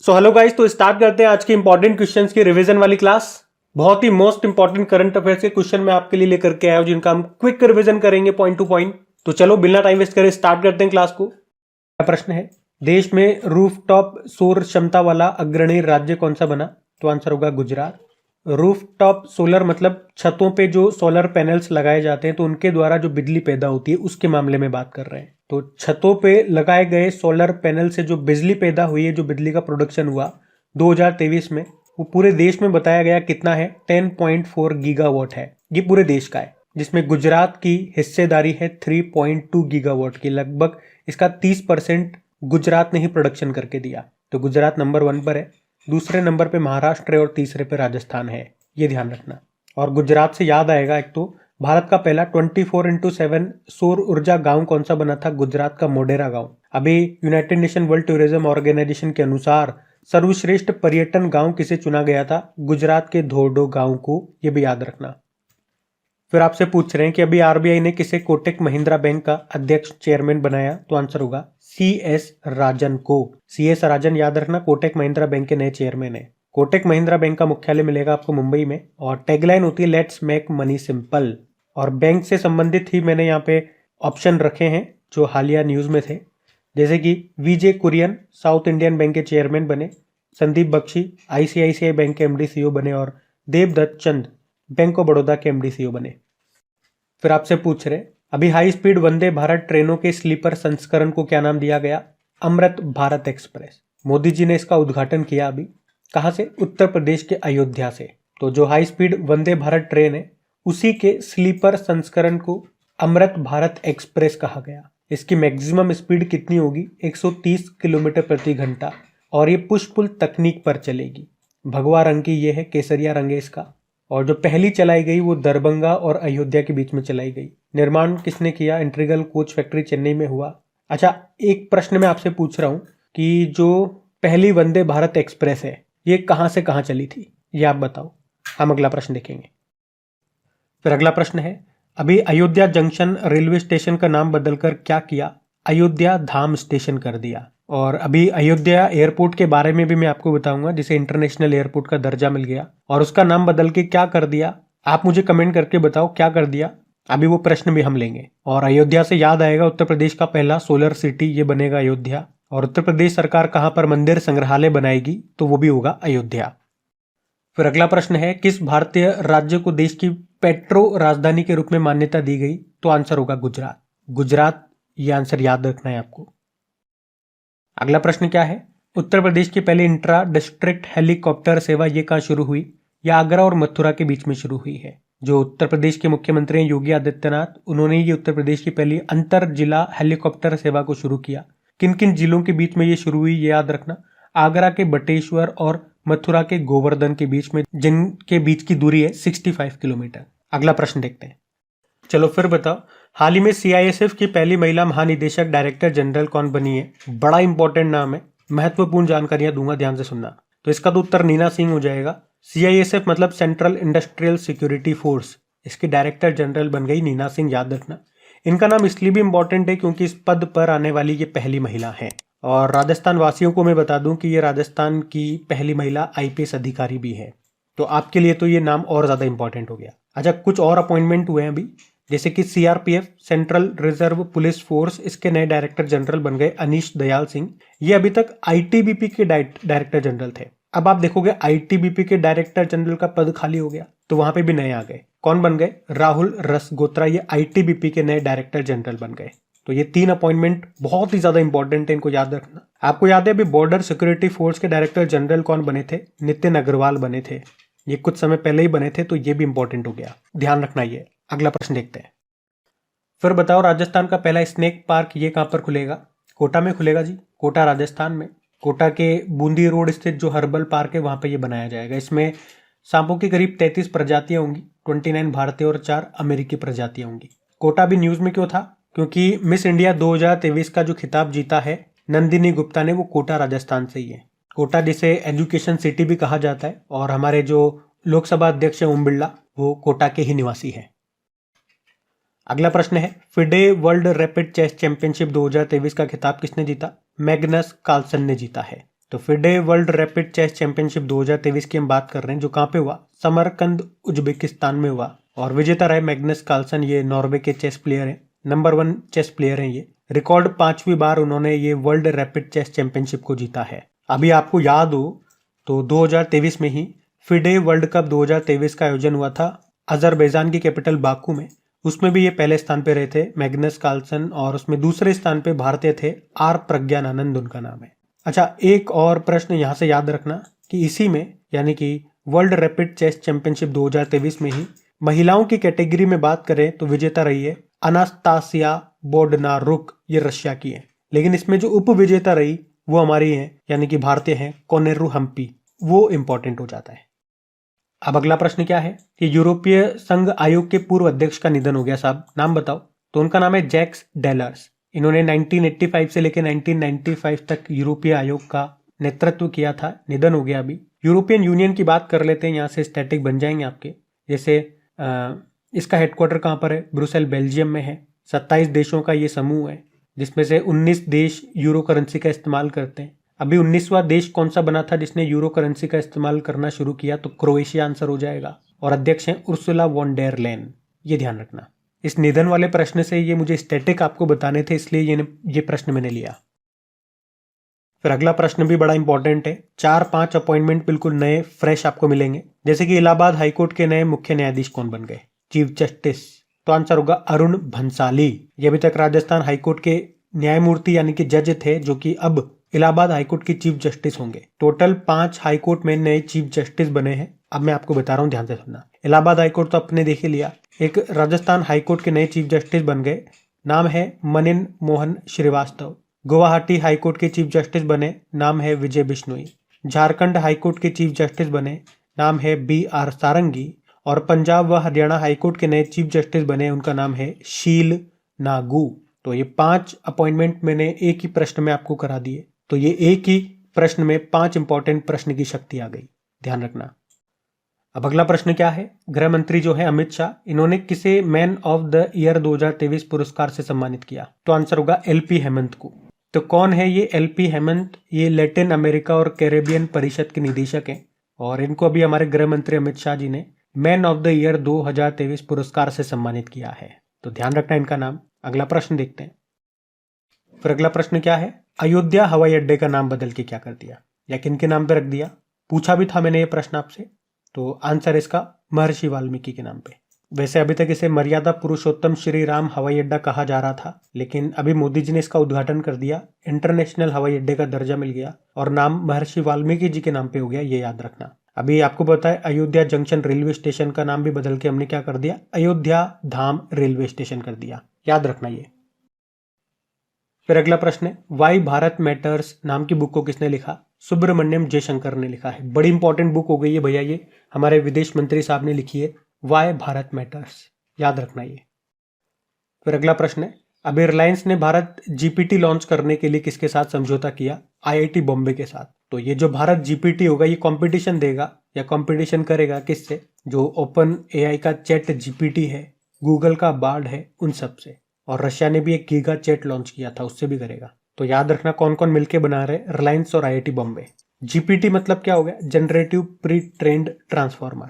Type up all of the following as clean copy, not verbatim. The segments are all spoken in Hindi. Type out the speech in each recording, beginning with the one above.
सो हेलो गाइस, तो स्टार्ट करते हैं आज के इंपॉर्टेंट क्वेश्चंस की रिवीजन वाली क्लास। बहुत ही मोस्ट इंपॉर्टेंट करंट अफेयर्स के क्वेश्चन मैं आपके लिए लेकर के आया हूं, जिनका हम क्विक रिवीजन करेंगे पॉइंट टू पॉइंट। तो चलो बिना टाइम वेस्ट करे स्टार्ट करते हैं क्लास को। पहला प्रश्न है, देश में रूफटॉप सौर क्षमता वाला अग्रणी राज्य कौन सा बना? तो आंसर होगा गुजरात। रूफटॉप सोलर मतलब छतों पे जो सोलर पैनल्स लगाए जाते हैं तो उनके द्वारा जो बिजली पैदा होती है उसके मामले में बात कर रहे हैं। तो छतों पे लगाए गए सोलर पैनल से जो बिजली पैदा हुई है, जो बिजली का प्रोडक्शन हुआ 2023 में, वो पूरे देश में बताया गया कितना है? 10.4 गीगावाट है। ये पूरे देश का है, जिसमें गुजरात की हिस्सेदारी है 3.2 गीगावाट की। लगभग इसका 30% गुजरात ने ही प्रोडक्शन करके दिया। तो गुजरात नंबर 1 पर है, दूसरे नंबर पे महाराष्ट्र है और तीसरे पे राजस्थान है। ये ध्यान रखना। और गुजरात से याद आएगा, एक तो भारत का पहला 24x7 सौर ऊर्जा गांव कौन सा बना था? गुजरात का मोढेरा गांव। अभी United Nation World Tourism Organization के अनुसार सर्वश्रेष्ठ पर्यटन गांव किसे चुना गया था? गुजरात के धोर्डो गांव को। ये भी याद रखना। फिर आपसे पूछ रहे हैं कि अभी आरबीआई ने किसे कोटक महिंद्रा बैंक का अध्यक्ष चेयरमैन बनाया? तो आंसर होगा CS राजन को। CS राजन याद रखना, कोटक महिंद्रा बैंक के नए चेयरमैन है। कोटक महिंद्रा बैंक का मुख्यालय मिलेगा आपको मुंबई में, और टैगलाइन होती है लेट्स मेक मनी सिंपल। और बैंक से संबंधित ही मैंने यहाँ पे ऑप्शन रखे हैं जो हालिया न्यूज में थे, जैसे कि विजय कुरियन साउथ इंडियन बैंक के चेयरमैन बने, संदीप बख्शी ICICI बैंक के MD CEO बने, और देवदत्त चंद बैंक ऑफ बड़ौदा के MD CEO बने। फिर आपसे पूछ रहे, अभी हाई स्पीड वंदे भारत ट्रेनों के स्लीपर संस्करण को क्या नाम दिया गया? अमृत भारत एक्सप्रेस। मोदी जी ने इसका उद्घाटन किया अभी। कहां से? उत्तर प्रदेश के अयोध्या से। तो जो high speed Vande Bharat train है उसी के स्लीपर संस्करण को अमृत भारत एक्सप्रेस कहा गया। इसकी मैक्सिमम स्पीड कितनी होगी? 130 किलोमीटर प्रति घंटा, और ये पुश पुल तकनीक पर चलेगी। भगवा रंग की ये है, केसरिया रंग है इसका। और जो पहली चलाई गई वो दरभंगा और अयोध्या के बीच में चलाई गई। निर्माण किसने किया? इंटीग्रल कोच फैक्ट्री चेन्नई में हुआ। अच्छा, एक प्रश्न मैं आपसे पूछ रहा हूं कि जो पहली वंदे भारत एक्सप्रेस है ये कहां से कहां चली थी, ये आप बताओ। हम अगला प्रश्न देखेंगे। फिर अगला प्रश्न है, अभी अयोध्या जंक्शन रेलवे स्टेशन का नाम बदलकर क्या किया? अयोध्या धाम स्टेशन कर दिया। और अभी अयोध्या एयरपोर्ट के बारे में भी मैं आपको बताऊंगा, जिसे इंटरनेशनल एयरपोर्ट का दर्जा मिल गया, और उसका नाम बदल के क्या कर दिया? आप मुझे कमेंट करके बताओ क्या कर दिया। अभी वो प्रश्न भी हम लेंगे। और अयोध्या से याद आएगा, उत्तर प्रदेश का पहला सोलर सिटी ये बनेगा अयोध्या। और उत्तर प्रदेश सरकार कहां पर मंदिर संग्रहालय बनाएगी? तो वो भी होगा अयोध्या। फिर अगला प्रश्न है, किस भारतीय राज्य को देश की पेट्रो राजधानी के रूप में मान्यता दी गई? तो आंसर होगा गुजरात। गुजरात, ये आंसर याद रखना है आपको। अगला प्रश्न क्या है, उत्तर प्रदेश की पहली इंट्रा डिस्ट्रिक्ट हेलीकॉप्टर सेवा ये कहां शुरू हुई? यह आगरा और मथुरा के बीच में शुरू हुई है। जो उत्तर प्रदेश के मुख्यमंत्री हैं योगी आदित्यनाथ, उन्होंने ये उत्तर प्रदेश की पहली अंतर जिला हेलीकॉप्टर सेवा को शुरू किया। किन किन जिलों के बीच में ये शुरू हुई ये याद रखना। आगरा के बटेश्वर और मथुरा के गोवर्धन के बीच में, जिनके बीच की दूरी है 65 किलोमीटर। अगला प्रश्न देखते हैं। चलो फिर बताओ, हाल ही में CISF की पहली महिला महानिदेशक डायरेक्टर जनरल कौन बनी है? बड़ा इंपॉर्टेंट नाम है, महत्वपूर्ण जानकारियां दूंगा, ध्यान से सुनना। तो इसका तो उत्तर नीना सिंह हो जाएगा। CISF मतलब सेंट्रल इंडस्ट्रियल सिक्योरिटी फोर्स, इसकी डायरेक्टर जनरल बन गई नीना सिंह, याद रखना। इनका नाम इसलिए भी इंपॉर्टेंट है क्योंकि इस पद पर आने वाली ये पहली महिला है। और राजस्थान वासियों को मैं बता दूं कि ये राजस्थान की पहली महिला IPS अधिकारी भी है। तो आपके लिए तो ये नाम और ज्यादा इंपॉर्टेंट हो गया। अच्छा, कुछ और अपॉइंटमेंट हुए हैं अभी, जैसे कि CRPF central reserve police force, इसके नए डायरेक्टर जनरल बन गए अनीश दयाल सिंह। ये अभी तक ITBP के डायरेक्टर जनरल थे। अब आप देखोगे ITBP के डायरेक्टर जनरल का पद खाली हो गया, तो वहां पे भी नए आ गए। कौन बन गए? राहुल रसगोत्रा, ये ITBP के नए डायरेक्टर जनरल बन गए। तो ये 3 अपॉइंटमेंट बहुत ही ज्यादा इंपॉर्टेंट है, इनको याद रखना। आपको याद है अभी बॉर्डर सिक्योरिटी फोर्स के डायरेक्टर जनरल कौन बने थे? नितिन अग्रवाल बने थे। ये कुछ समय पहले ही बने थे, तो ये भी इंपॉर्टेंट हो गया, ध्यान रखना ये। अगला प्रश्न देखते हैं। फिर बताओ, राजस्थान का पहला स्नेक पार्क ये कहां पर खुलेगा? कोटा में खुलेगा जी, कोटा राजस्थान में। कोटा के बूंदी रोड स्थित जो हर्बल पार्क है वहां पे ये बनाया जाएगा। इसमें सांपों की करीब 33 प्रजातियां होंगी, 29 भारतीय और 4 अमेरिकी प्रजातियां होंगी। कोटा भी न्यूज में क्यों था? क्योंकि मिस इंडिया 2023 का जो खिताब जीता है नंदिनी गुप्ता ने, वो कोटा राजस्थान से ही है। कोटा जिसे एजुकेशन सिटी भी कहा जाता है, और हमारे जो लोकसभा अध्यक्ष हैं ओम बिरला, वो कोटा के ही निवासी हैं। अगला प्रश्न है, FIDE World Rapid Chess Championship 2023 का खिताब किसने जीता? मैग्नस कार्लसन ने जीता है। तो FIDE World Rapid Chess Championship 2023 की हम बात कर रहे हैं, जो कहाँ पे हुआ, समरकंद उज्बेकिस्तान में हुआ। और विजेता रहे मैग्नस कार्लसन, ये नॉर्वे के चेस प्लेयर हैं, नंबर 1 चेस प्लेयर हैं ये। रिकॉर्ड 5वीं बार उन्होंने ये वर्ल्ड रैपिड चेस चैंपियनशिप को जीता है। अभी आपको याद हो तो 2023 में ही फिडे वर्ल्ड कप 2023 का आयोजन हुआ था अजरबैजान की कैपिटल बाकू में। उसमें भी ये पहले स्थान पे रहे थे मैग्नस कार्लसन, और उसमें दूसरे स्थान पे भारतीय थे आर प्रज्ञानंद, उनका नाम है। अच्छा, एक और प्रश्न यहाँ से याद रखना कि इसी में यानी कि वर्ल्ड रैपिड चेस चैंपियनशिप 2023 में ही महिलाओं की कैटेगरी में बात करें तो विजेता रही है अनास्तासिया बोडनारुक, ये रशिया की है। लेकिन इसमें जो उप विजेता रही वो हमारी है, यानी कि भारतीय हैं कोनेरू हम्पी, वो इंपॉर्टेंट हो जाता है। अब अगला प्रश्न क्या है कि यूरोपीय संघ आयोग के पूर्व अध्यक्ष का निधन हो गया साहब, नाम बताओ। तो उनका नाम है जैक्स डेलर्स। इन्होंने 1985 से लेकर 1995 तक यूरोपीय आयोग का नेतृत्व किया था, निधन हो गया अभी। यूरोपियन यूनियन की बात कर लेते हैं, यहाँ से स्टैटिक बन जाएंगे आपके। जैसे इसका हेडक्वार्टर कहाँ पर है, ब्रुसेल बेल्जियम में है। 27 देशों का ये समूह है, जिसमें से 19 देश यूरो करेंसी का इस्तेमाल करते हैं। अभी 19वां देश कौन सा बना था जिसने यूरो करेंसी का इस्तेमाल करना शुरू किया, तो क्रोएशिया आंसर हो जाएगा। और अध्यक्ष हैं उर्सुला वॉन डेर लेन, ये ध्यान रखना। इस निधन वाले प्रश्न से ये मुझे स्टैटिक आपको बताने थे, इसलिए ये प्रश्न मैंने लिया। फिर अगला प्रश्न भी बड़ा इंपॉर्टेंट है। 4-5 अपॉइंटमेंट बिल्कुल नए फ्रेश आपको मिलेंगे। जैसे कि इलाहाबाद हाईकोर्ट के नए मुख्य न्यायाधीश कौन बन गए, चीफ जस्टिस। तो आंसर होगा अरुण भंसाली। ये अभी तक राजस्थान हाईकोर्ट के न्यायमूर्ति यानी कि जज थे, जो कि अब इलाहाबाद हाईकोर्ट की चीफ जस्टिस होंगे। टोटल 5 हाईकोर्ट में नए चीफ जस्टिस बने हैं। अब मैं आपको बता रहा हूँ, ध्यान से सुनना। इलाहाबाद हाईकोर्ट तो अपने देख ही लिया। एक राजस्थान हाईकोर्ट के नए चीफ जस्टिस बन गए, नाम है मनिन मोहन श्रीवास्तव। गुवाहाटी हाईकोर्ट के चीफ जस्टिस बने, नाम है विजय बिश्नोई। झारखंड हाईकोर्ट के चीफ जस्टिस बने, नाम है BR सारंगी। और पंजाब व हरियाणा हाईकोर्ट के नए चीफ जस्टिस बने, उनका नाम है शील नागू। तो ये 5 अपॉइंटमेंट मैंने एक ही प्रश्न में आपको करा दिए। तो ये एक ही प्रश्न में 5 इंपॉर्टेंट प्रश्न की शक्ति आ गई, ध्यान रखना। अब अगला प्रश्न क्या है, गृह मंत्री जो है अमित शाह, इन्होंने किसे मैन ऑफ द ईयर 2023 पुरस्कार से सम्मानित किया। तो आंसर होगा LP हेमंत को। तो कौन है ये LP हेमंत, ये लैटिन अमेरिका और कैरेबियन परिषद के निदेशक हैं, और इनको अभी हमारे गृह मंत्री अमित शाह जी ने मैन ऑफ द ईयर 2023 पुरस्कार से सम्मानित किया है। तो ध्यान रखना इनका नाम। अगला प्रश्न देखते हैं। फिर अगला प्रश्न क्या है, अयोध्या हवाई अड्डे का नाम बदल के क्या कर दिया, या किन के नाम पे रख दिया। पूछा भी था मैंने ये प्रश्न आपसे, तो आंसर इसका महर्षि वाल्मीकि के नाम पे। वैसे अभी तक इसे मर्यादा पुरुषोत्तम श्री राम हवाई अड्डा कहा जा रहा था, लेकिन अभी मोदी जी ने इसका उद्घाटन कर दिया, इंटरनेशनल हवाई अड्डे का दर्जा मिल गया और नाम महर्षि वाल्मीकि जी के नाम पे हो गया, ये याद रखना। अभी आपको पता है अयोध्या जंक्शन रेलवे स्टेशन का नाम भी बदल के हमने क्या कर दिया, अयोध्या धाम रेलवे स्टेशन कर दिया, याद रखना ये। फिर अगला प्रश्न है, वाई भारत मैटर्स नाम की बुक को किसने लिखा। सुब्रमण्यम जयशंकर ने लिखा है। बड़ी इंपॉर्टेंट बुक हो गई है भैया, ये हमारे विदेश मंत्री साहब ने लिखी है, वाई भारत मैटर्स, याद रखना ये। फिर अगला प्रश्न है, अभी रिलायंस ने भारत GPT लॉन्च करने के लिए किसके साथ समझौता किया, IIT बॉम्बे के साथ। तो ये जो भारत GPT होगा ये कंपटीशन देगा या कंपटीशन करेगा किससे, जो ओपन AI का चैट GPT है, गूगल का बार्ड है, उन सब से। और रशिया ने भी एक गीगा चैट लॉन्च किया था, उससे भी करेगा। तो याद रखना कौन कौन मिलके बना रहे, रिलायंस और IIT बॉम्बे। GPT मतलब क्या हो गया, जनरेटिव प्री ट्रेंड ट्रांसफॉर्मर।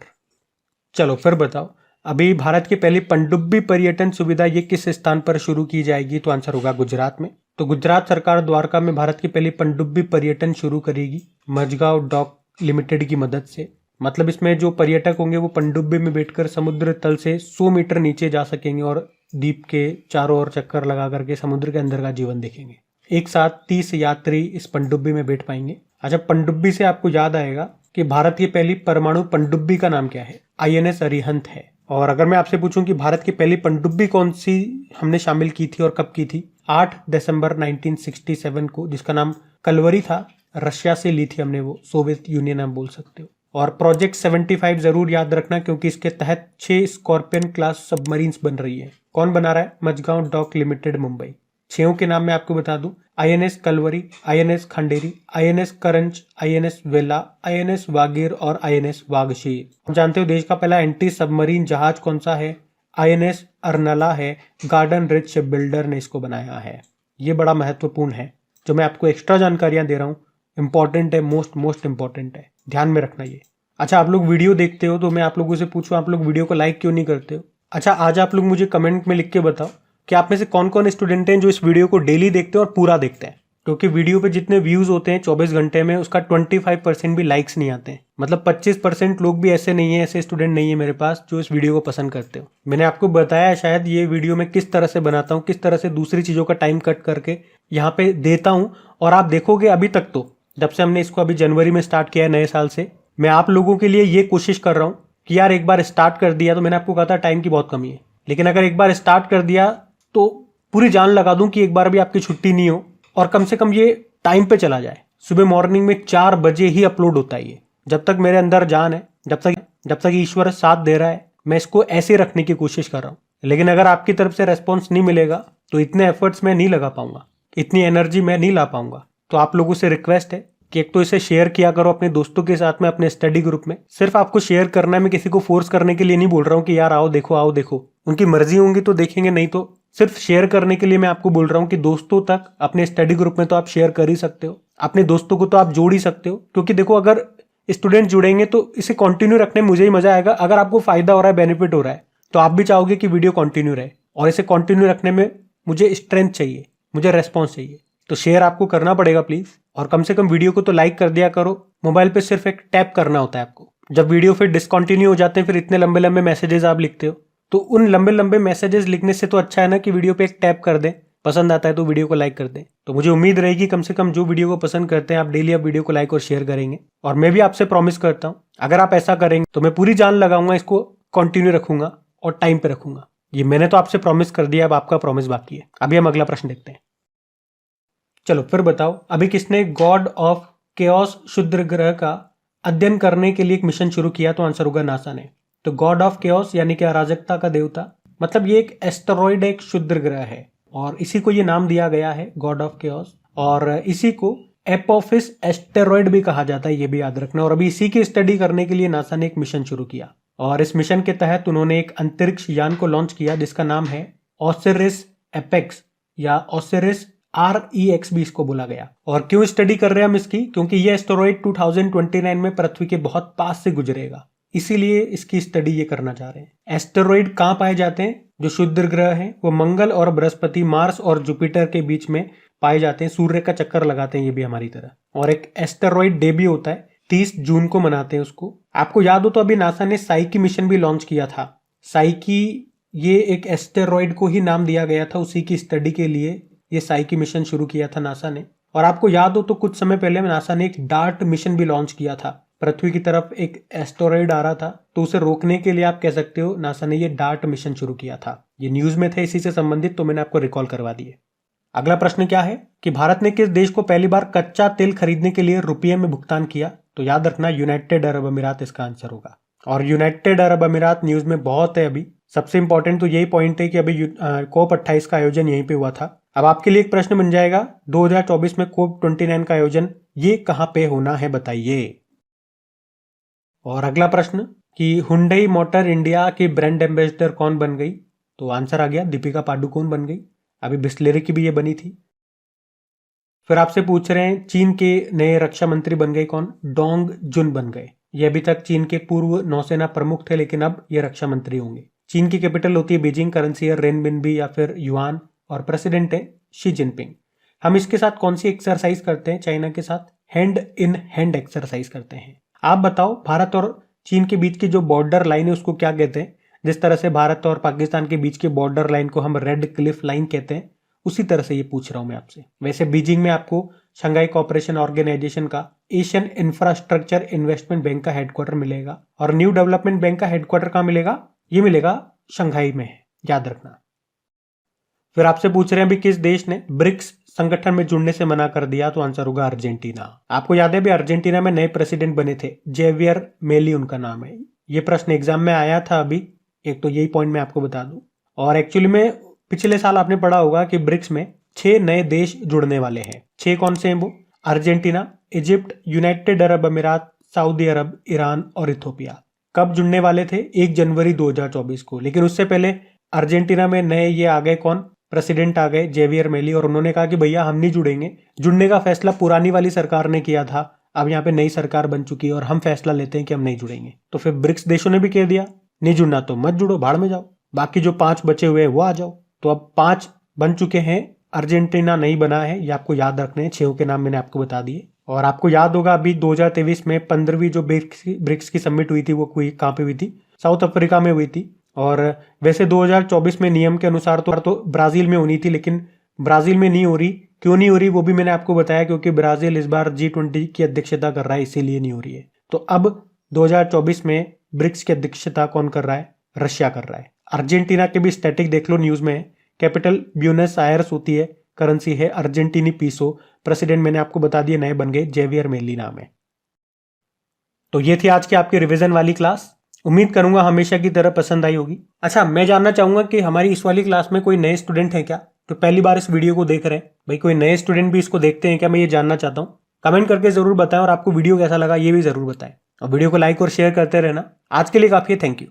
चलो फिर बताओ, अभी भारत की पहली पनडुब्बी पर्यटन सुविधा ये किस स्थान पर शुरू की जाएगी। तो आंसर होगा गुजरात में। तो गुजरात सरकार द्वारका में भारत की पहली पनडुब्बी पर्यटन शुरू करेगी मजगांव डॉक लिमिटेड की मदद से। मतलब इसमें जो पर्यटक होंगे वो पनडुब्बी में बैठकर समुद्र तल से 100 मीटर नीचे जा सकेंगे और द्वीप के चारों ओर चक्कर लगा करके समुद्र के अंदर का जीवन देखेंगे। एक साथ 30 यात्री इस पनडुब्बी में बैठ पाएंगे। अच्छा, पनडुब्बी से आपको याद आएगा कि भारत की पहली परमाणु पनडुब्बी का नाम क्या है, INS अरिहंत है। और अगर मैं आपसे पूछूं कि भारत की पहली पनडुब्बी कौन सी हमने शामिल की थी और कब की थी, 8 दिसंबर 1967 को, जिसका नाम कलवरी था। रशिया से ली थी हमने वो, सोवियत यूनियन आप बोल सकते हो। और प्रोजेक्ट 75 जरूर याद रखना, क्योंकि इसके तहत 6 स्कॉर्पियन क्लास सबमरीन्स बन रही है। कौन बना रहा है, मजगांव डॉक लिमिटेड मुंबई। 6 के नाम मैं आपको बता दूं, INS Kalvari, INS Khanderi, INS करंज, INS वेला, INS वागीर और INS वागशीर। आप जानते हो देश का पहला एंटी सबमरीन जहाज कौन सा है, INS अर्नला है। गार्डन रिच शिप बिल्डर ने इसको बनाया है। ये बड़ा महत्वपूर्ण है, जो मैं आपको एक्स्ट्रा जानकारियां दे रहा हूं इंपॉर्टेंट है, मोस्ट इंपॉर्टेंट है, ध्यान में रखना ये। अच्छा, आप लोग वीडियो देखते हो तो मैं आप लोगों से पूछूं, आप लोग वीडियो को लाइक क्यों नहीं करते हो? अच्छा, आज आप लोग मुझे कमेंट में लिख के बताओ कि आप में से कौन कौन स्टूडेंट हैं जो इस वीडियो को डेली देखते हैं और पूरा देखते हैं। क्योंकि वीडियो पे जितने व्यूज होते हैं 24 घंटे में, उसका 25% भी लाइक्स नहीं आते हैं। मतलब 25% लोग भी ऐसे नहीं है, ऐसे स्टूडेंट नहीं है मेरे पास जो इस वीडियो को पसंद करते हो। मैंने आपको बताया शायद ये वीडियो मैं किस तरह से बनाता हूँ, किस तरह से दूसरी चीज़ों का टाइम कट करके यहाँ पे देता हूँ। और आप देखोगे अभी तक तो, जब से हमने इसको अभी जनवरी में स्टार्ट किया है नए साल से, मैं आप लोगों के लिए ये कोशिश कर रहा हूँ कि यार एक बार स्टार्ट कर दिया, तो मैंने आपको कहा था टाइम की बहुत कमी है, लेकिन अगर एक बार स्टार्ट कर दिया तो पूरी जान लगा दूं कि एक बार भी आपकी छुट्टी नहीं हो और कम से कम ये टाइम पे चला जाए। सुबह मॉर्निंग में 4 बजे ही अपलोड होता है ये। जब तक मेरे अंदर जान है, जब तक ईश्वर साथ दे रहा है, मैं इसको ऐसे रखने की कोशिश कर रहा हूँ। लेकिन अगर आपकी तरफ से रेस्पॉन्स नहीं मिलेगा तो इतने एफर्ट्स मैं नहीं लगा पाऊंगा, इतनी एनर्जी मैं नहीं ला पाऊंगा। तो आप लोगों से रिक्वेस्ट है कि एक तो इसे शेयर किया करो अपने दोस्तों के साथ में, अपने स्टडी ग्रुप में। सिर्फ आपको शेयर करना है, मैं किसी को फोर्स करने के लिए नहीं बोल रहा हूँ कि यार आओ देखो। उनकी मर्जी होंगी तो देखेंगे, नहीं तो सिर्फ शेयर करने के लिए मैं आपको बोल रहा हूँ कि दोस्तों तक, अपने स्टडी ग्रुप में तो आप शेयर कर ही सकते हो, अपने दोस्तों को तो आप जोड़ ही सकते हो। क्योंकि देखो, अगर स्टूडेंट जुड़ेंगे तो इसे कंटिन्यू रखने में मुझे ही मजा आएगा। अगर आपको फायदा हो रहा है, बेनिफिट हो रहा है, तो आप भी चाहोगे कि वीडियो कंटिन्यू रहे, और इसे कंटिन्यू रखने में मुझे स्ट्रेंथ चाहिए, मुझे रेस्पॉन्स चाहिए। तो शेयर आपको करना पड़ेगा प्लीज, और कम से कम वीडियो को तो लाइक कर दिया करो। मोबाइल पे सिर्फ एक टैप करना होता है आपको। जब वीडियो फिर डिसकंटिन्यू हो जाते हैं, फिर इतने लंबे लंबे मैसेजेस आप लिखते हो, तो उन लंबे लंबे मैसेजेस लिखने से तो अच्छा है ना कि वीडियो पे एक टैप कर दें, पसंद आता है तो वीडियो को लाइक कर दें। तो मुझे उम्मीद रहेगी कम से कम जो वीडियो को पसंद करते हैं आप डेली अब वीडियो को लाइक और शेयर करेंगे। और मैं भी आपसे प्रॉमिस करता हूँ, अगर आप ऐसा करेंगे तो मैं पूरी जान लगाऊंगा, इसको कंटिन्यू रखूंगा और टाइम पे रखूंगा। ये मैंने तो आपसे प्रॉमिस कर दिया, अब आपका प्रॉमिस बाकी है। अभी हम अगला प्रश्न देखते हैं। चलो फिर बताओ, अभी किसने गॉड ऑफ केओस क्षुद्र ग्रह का अध्ययन करने के लिए एक मिशन शुरू किया? तो आंसर होगा नासा ने। तो गॉड ऑफ केओस यानी कि अराजकता का देवता, मतलब ये एक एस्टेरॉइड, एक क्षुद्र ग्रह है, और इसी को ये नाम दिया गया है गॉड ऑफ केओस। और इसी को एपोफिस एस्टेरॉइड भी कहा जाता है, ये भी याद रखना। और अभी इसी की स्टडी करने के लिए नासा ने एक मिशन शुरू किया, और इस मिशन के तहत उन्होंने एक अंतरिक्ष यान को लॉन्च किया जिसका नाम है ओसिरिस एपेक्स, या ओसिरिस REX भी इसको बोला गया। और क्यों स्टडी कर रहे हैं हम इसकी? क्योंकि ये एस्टेरॉइड 2029 में पृथ्वी के बहुत पास से गुजरेगा, इसीलिए इसकी स्टडी ये करना चाह रहे हैं। एस्टेरॉइड कहाँ पाए जाते हैं? जो क्षुद्र ग्रह हैं वो मंगल और बृहस्पति, मार्स और जुपिटर के बीच में पाए जाते हैं। सूर्य का चक्कर लगाते हैं ये भी हमारी तरह। और एक एस्टेरॉइड डे भी होता है, 30 जून को मनाते हैं उसको। आपको याद हो तो अभी नासा ने साइकी मिशन भी लॉन्च किया था। साइकी, ये एक एस्टेरॉइड को ही नाम दिया गया था, उसी की स्टडी के लिए ये साइकी मिशन शुरू किया था नासा ने। और आपको याद हो तो कुछ समय पहले नासा ने एक डार्ट मिशन भी लॉन्च किया था। पृथ्वी की तरफ एक एस्टेरॉइड आ रहा था, तो उसे रोकने के लिए आप कह सकते हो नासा ने ये डार्ट मिशन शुरू किया था। ये न्यूज में थे इसी से संबंधित, तो मैंने आपको रिकॉल करवा दिए। अगला प्रश्न क्या है कि भारत ने किस देश को पहली बार कच्चा तेल खरीदने के लिए रुपये में भुगतान किया? तो याद रखना यूनाइटेड अरब अमीरात इसका आंसर होगा। और यूनाइटेड अरब अमीरात न्यूज में बहुत है अभी। सबसे इंपॉर्टेंट तो यही पॉइंट है कि अभी COP 28 का आयोजन यहीं पे हुआ था। अब आपके लिए एक प्रश्न बन जाएगा, 2024 में COP 29 का आयोजन ये कहां पे होना है बताइए। और अगला प्रश्न कि हुंडई मोटर इंडिया की ब्रांड एम्बेसडर कौन बन गई? तो आंसर आ गया, दीपिका पादुकोण बन गई। अभी बिस्लेरी की भी ये बनी थी। फिर आपसे पूछ रहे हैं चीन के नए रक्षा मंत्री बन गए कौन? डोंग जुन बन गए। ये अभी तक चीन के पूर्व नौसेना प्रमुख थे, लेकिन अब ये रक्षा मंत्री होंगे। चीन की कैपिटल होती है बीजिंग, करेंसी है रेनबिनबी या फिर युआन, और प्रेसिडेंट है शी जिनपिंग। हम इसके साथ कौन सी एक्सरसाइज करते हैं? चाइना के साथ हैंड इन हैंड एक्सरसाइज करते हैं। आप बताओ, भारत और चीन के बीच की जो बॉर्डर लाइन है उसको क्या कहते हैं? जिस तरह से भारत और पाकिस्तान के बीच की बॉर्डर लाइन को हम रेड क्लिफ लाइन कहते हैं, उसी तरह से ये पूछ रहा हूं मैं आपसे। वैसे बीजिंग में आपको शंघाई कोऑपरेशन ऑर्गेनाइजेशन का एशियन इंफ्रास्ट्रक्चर इन्वेस्टमेंट बैंक का हेडक्वार्टर मिलेगा, और न्यू डेवलपमेंट बैंक का हेडक्वार्टर कहां मिलेगा? ये मिलेगा शंघाई में, याद रखना। फिर आपसे पूछ रहे हैं अभी किस देश ने ब्रिक्स संगठन में जुड़ने से मना कर दिया? तो आंसर होगा अर्जेंटीना। आपको याद है भी अर्जेंटीना में नए प्रेसिडेंट बने थे, जेवियर मेली उनका नाम है। ये प्रश्न एग्जाम में आया था अभी, एक तो यही पॉइंट मैं आपको बता दूं। और एक्चुअली में पिछले साल आपने पढ़ा होगा कि ब्रिक्स में 6 नए देश जुड़ने वाले हैं। 6 कौन से हैं वो? अर्जेंटीना, इजिप्ट, यूनाइटेड अरब अमीरात, सऊदी अरब, ईरान और इथोपिया। कब जुड़ने वाले थे? 1 जनवरी 2024 को। लेकिन उससे पहले अर्जेंटीना में नए ये आ गए कौन? प्रेसिडेंट आ गए जेवियर मेली और उन्होंने कहा कि भैया हम नहीं जुड़ेंगे। जुड़ने का फैसला पुरानी वाली सरकार ने किया था, अब यहाँ पे नई सरकार बन चुकी है और हम फैसला लेते हैं कि हम नहीं जुड़ेंगे। तो फिर ब्रिक्स देशों ने भी कह दिया नहीं जुड़ना तो मत जुड़ो, भाड़ में जाओ, बाकी जो 5 बचे हुए हैं वो आ जाओ। तो अब 5 बन चुके हैं, अर्जेंटीना नहीं बना है, ये आपको याद रखने हैं। 6 के नाम मैंने आपको बता दिए। और आपको याद होगा अभी 2023 में 15वीं जो ब्रिक्स की समिट हुई थी वो कहाँ पे हुई थी? साउथ अफ्रीका में हुई थी। और वैसे 2024 में नियम के अनुसार तो ब्राजील में होनी थी, लेकिन ब्राजील में नहीं हो रही। क्यों नहीं हो रही वो भी मैंने आपको बताया, क्योंकि ब्राजील इस बार G20 की अध्यक्षता कर रहा है, इसीलिए नहीं हो रही है। तो अब 2024 में ब्रिक्स की अध्यक्षता कौन कर रहा है? रशिया कर रहा है। अर्जेंटीना के भी स्टैटिक देख लो, न्यूज में कैपिटल ब्यूनस आयर्स होती है, करेंसी है अर्जेंटीनी पीसो। प्रेसिडेंट मैंने आपको बता दिया नए बन गए, जेवियर मेली नाम है। तो ये थी आज की आपकी रिवीजन वाली क्लास। उम्मीद करूंगा हमेशा की तरह पसंद आई होगी। अच्छा, मैं जानना चाहूंगा कि हमारी इस वाली क्लास में कोई नए स्टूडेंट है क्या, तो पहली बार इस वीडियो को देख रहे हैं भाई, कोई नए स्टूडेंट भी इसको देखते हैं क्या? मैं ये जानना चाहता हूँ। कमेंट करके जरूर बताएं और आपको वीडियो कैसा लगा ये भी जरूर बताएं और वीडियो को लाइक और शेयर करते रहना। आज के लिए काफी है, थैंक यू।